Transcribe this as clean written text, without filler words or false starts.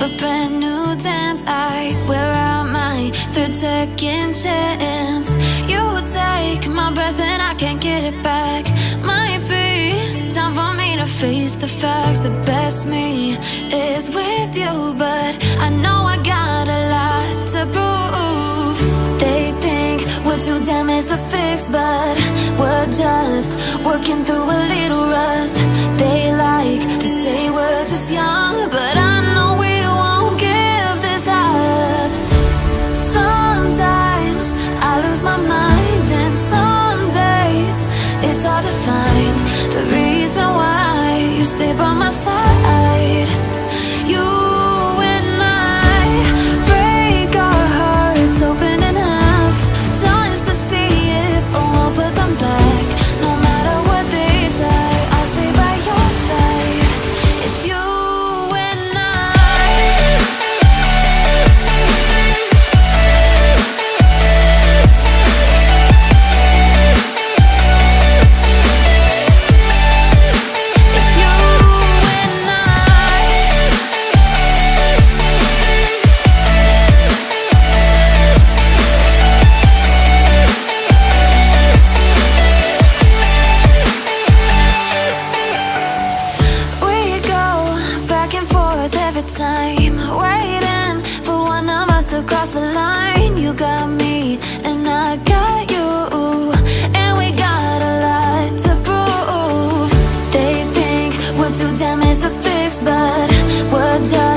a brand new dance. I wear out my third second chance. You take my breath and I can't get it back. Might be time for me to face the facts. The best me is with you, but I know I got a lot to prove. They think we're too damaged to fix, but we're just working through a little rust. They like to say we're just young, but I know we won't give this up. Sometimes I lose my mind, and some days it's hard to find the reason why you stay by my side. You and I break our hearts open in half, just to see if we'll put them back. No matter what they try, I'll stay by your side. It's you and I. It's you and I. We go back and forth every time, waiting for one of us to cross the line. You got me and I got you, and we got a lot to prove. They think we're too damaged to fix, but we're just